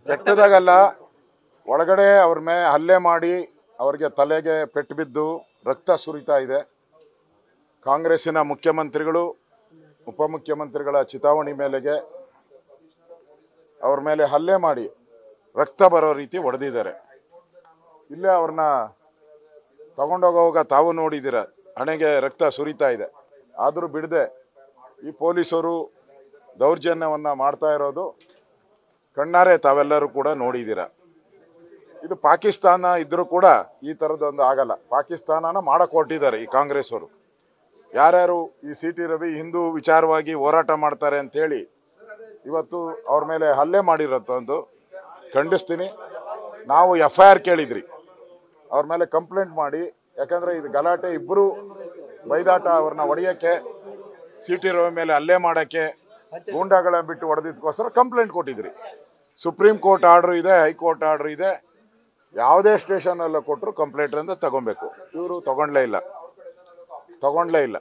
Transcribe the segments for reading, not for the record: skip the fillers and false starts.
ಕೆಟ್ಟದಾಗಲ್ಲ, ಒಳಗಡೆ ಅವ್ರ ಮೇಲೆ ಹಲ್ಲೆ ಮಾಡಿ ಅವ್ರಿಗೆ ತಲೆಗೆ ಪೆಟ್ಟು ಬಿದ್ದು ರಕ್ತ ಸುರಿತಾ ಇದೆ. ಕಾಂಗ್ರೆಸ್ಸಿನ ಮುಖ್ಯಮಂತ್ರಿಗಳು ಉಪಮುಖ್ಯಮಂತ್ರಿಗಳ ಚಿತಾವಣೆ ಮೇಲೆಗೆ ಅವ್ರ ಮೇಲೆ ಹಲ್ಲೆ ಮಾಡಿ ರಕ್ತ ಬರೋ ರೀತಿ ಹೊಡೆದಿದ್ದಾರೆ. ಇಲ್ಲೇ ಅವ್ರನ್ನ ತಗೊಂಡೋಗುವಾಗ ತಾವು ನೋಡಿದ್ದೀರ, ಹಣೆಗೆ ರಕ್ತ ಸುರಿತಾ ಇದೆ. ಆದರೂ ಬಿಡದೆ ಈ ಪೊಲೀಸರು ದೌರ್ಜನ್ಯವನ್ನು ಮಾಡ್ತಾ ಇರೋದು ಕಣ್ಣಾರೆ ತಾವೆಲ್ಲರೂ ಕೂಡ ನೋಡಿದ್ದೀರ. ಇದು ಪಾಕಿಸ್ತಾನ ಇದ್ರೂ ಕೂಡ ಈ ಥರದೊಂದು ಆಗಲ್ಲ. ಪಾಕಿಸ್ತಾನನ ಮಾಡಕ್ಕೆ ಹೊರಟಿದ್ದಾರೆ ಈ ಕಾಂಗ್ರೆಸ್ ಅವರು. ಯಾರ್ಯಾರು ಈ ಸಿ ಟಿ ರವಿ ಹಿಂದೂ ವಿಚಾರವಾಗಿ ಹೋರಾಟ ಮಾಡ್ತಾರೆ ಅಂಥೇಳಿ ಇವತ್ತು ಅವ್ರ ಮೇಲೆ ಹಲ್ಲೆ ಮಾಡಿರೋಂಥದ್ದು ಖಂಡಿಸ್ತೀನಿ. ನಾವು FIR ಕೇಳಿದ್ರಿ, ಅವ್ರ ಮೇಲೆ ಕಂಪ್ಲೇಂಟ್ ಮಾಡಿ. ಯಾಕಂದರೆ ಇದು ಗಲಾಟೆ, ಇಬ್ಬರು ಬೈದಾಟ, ಅವ್ರನ್ನ ಹೊಡೆಯೋಕ್ಕೆ, ಸಿ ಟಿ ರವಿ ಮೇಲೆ ಹಲ್ಲೆ ಮಾಡೋಕ್ಕೆ, ಗೂಂಡಾಗಳನ್ನ ಬಿಟ್ಟು ಹೊಡೆದಿದ್ದಕ್ಕೋಸ್ಕರ ಕಂಪ್ಲೇಂಟ್ ಕೊಟ್ಟಿದ್ರಿ. ಸುಪ್ರೀಂ ಕೋರ್ಟ್ ಆರ್ಡ್ರ್ ಇದೆ, ಹೈಕೋರ್ಟ್ ಆರ್ಡ್ರ್ ಇದೆ. ಯಾವುದೇ ಸ್ಟೇಷನಲ್ಲ ಕೊಟ್ಟರು ಕಂಪ್ಲೇಂಟ್ ಅಂತ ತಗೊಬೇಕು. ಇವರು ತಗೊಂಡ್ಲೇ ಇಲ್ಲ.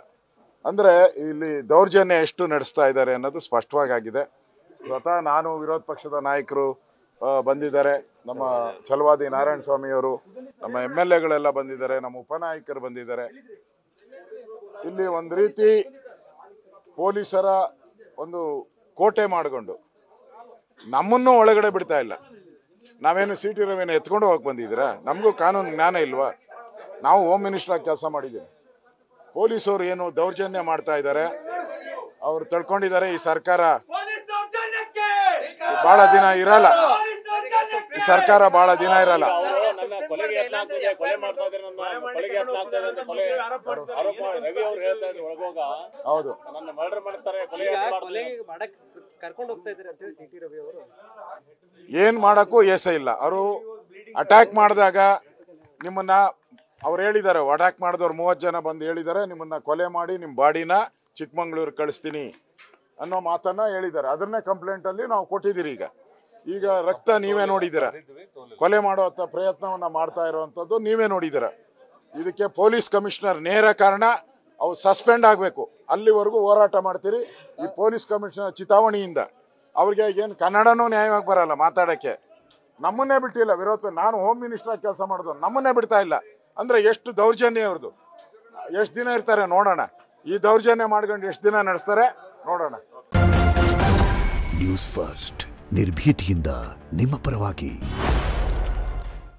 ಅಂದರೆ ಇಲ್ಲಿ ದೌರ್ಜನ್ಯ ಎಷ್ಟು ನಡೆಸ್ತಾ ಇದ್ದಾರೆ ಅನ್ನೋದು ಸ್ಪಷ್ಟವಾಗಿ ಆಗಿದೆ. ಸ್ವತಃ ನಾನು ವಿರೋಧ ಪಕ್ಷದ ನಾಯಕರು ಬಂದಿದ್ದಾರೆ, ನಮ್ಮ ಛಲವಾದಿ ನಾರಾಯಣ ಸ್ವಾಮಿಯವರು, ನಮ್ಮ MLAಗಳೆಲ್ಲ ಬಂದಿದ್ದಾರೆ, ನಮ್ಮ ಉಪನಾಯಕರು ಬಂದಿದ್ದಾರೆ. ಇಲ್ಲಿ ಒಂದು ರೀತಿ ಪೊಲೀಸರ ಒಂದು ಕೋಟೆ ಮಾಡಿಕೊಂಡು ನಮ್ಮನ್ನು ಒಳಗಡೆ ಬಿಡ್ತಾ ಇಲ್ಲ. ನಾವೇನು ಸಿ ಟಿ ರವಿನ ಎತ್ಕೊಂಡು ಹೋಗಕ್ಕೆ ಬಂದಿದ್ದೀರಾ? ನಮಗೂ ಕಾನೂನು ಜ್ಞಾನ ಇಲ್ವಾ? ನಾವು ಹೋಮ್ ಮಿನಿಸ್ಟ್ರಾಗಿ ಕೆಲಸ ಮಾಡಿದ್ದೀವಿ. ಪೊಲೀಸರು ಏನು ದೌರ್ಜನ್ಯ ಮಾಡ್ತಾ ಇದ್ದಾರೆ, ಅವ್ರು ತಿಳ್ಕೊಂಡಿದ್ದಾರೆ ಈ ಸರ್ಕಾರ ಭಾಳ ದಿನ ಇರಲ್ಲ. ಈ ಸರ್ಕಾರ ಭಾಳ ದಿನ ಇರಲ್ಲ. ಹೌದು, ಏನ್ ಮಾಡಕ್ಕೂ ಏಸ ಇಲ್ಲ. ಅವರು ಅಟ್ಯಾಕ್ ಮಾಡಿದಾಗ ನಿಮ್ಮನ್ನ ಅವ್ರು ಹೇಳಿದ್ದಾರೆ, ಅಟ್ಯಾಕ್ ಮಾಡಿದವ್ರು 30 ಜನ ಬಂದು ಹೇಳಿದ್ದಾರೆ, ನಿಮ್ಮನ್ನ ಕೊಲೆ ಮಾಡಿ ನಿಮ್ಮ ಬಾಡಿನ ಚಿಕ್ಕಮಂಗ್ಳೂರು ಕಳಿಸ್ತೀನಿ ಅನ್ನೋ ಮಾತನ್ನ ಹೇಳಿದ್ದಾರೆ. ಅದನ್ನೇ ಕಂಪ್ಲೇಂಟಲ್ಲಿ ನಾವು ಕೊಟ್ಟಿದ್ದೀರಿ. ಈಗ ರಕ್ತ ನೀವೇ ನೋಡಿದ್ದೀರ, ಕೊಲೆ ಮಾಡೋ ಪ್ರಯತ್ನವನ್ನ ಮಾಡ್ತಾ ಇರುವಂಥದ್ದು ನೀವೇ ನೋಡಿದ್ದೀರ. ಇದಕ್ಕೆ ಪೊಲೀಸ್ ಕಮಿಷನರ್ ನೇರ ಕಾರಣ. ಅವ್ರು ಸಸ್ಪೆಂಡ್ ಆಗಬೇಕು. ಅಲ್ಲಿವರೆಗೂ ಹೋರಾಟ ಮಾಡ್ತೀರಿ. ಈ ಪೊಲೀಸ್ ಕಮಿಷನರ್ ಚಿತಾವಣೆಯಿಂದ ಅವ್ರಿಗೆ ಏನು ಕನ್ನಡನೂ ನ್ಯಾಯವಾಗಿ ಬರಲ್ಲ ಮಾತಾಡೋಕ್ಕೆ. ನಮ್ಮನ್ನೇ ಬಿಟ್ಟಿಲ್ಲ ವಿರೋಧ. ನಾನು ಹೋಮ್ ಮಿನಿಸ್ಟ್ರಾಗಿ ಕೆಲಸ ಮಾಡಿದ್ರು, ನಮ್ಮನ್ನೇ ಬಿಡ್ತಾ ಇಲ್ಲ. ಅಂದರೆ ಎಷ್ಟು ದೌರ್ಜನ್ಯ ಇವ್ರದ್ದು. ಎಷ್ಟು ದಿನ ಇರ್ತಾರೆ ನೋಡೋಣ. ಈ ದೌರ್ಜನ್ಯ ಮಾಡ್ಕೊಂಡು ಎಷ್ಟು ದಿನ ನಡೆಸ್ತಾರೆ ನೋಡೋಣ. ನ್ಯೂಸ್ ಫಸ್ಟ್, ನಿರ್ಭೀತಿಯಿಂದ ನಿಮ್ಮ ಪರವಾಗಿ.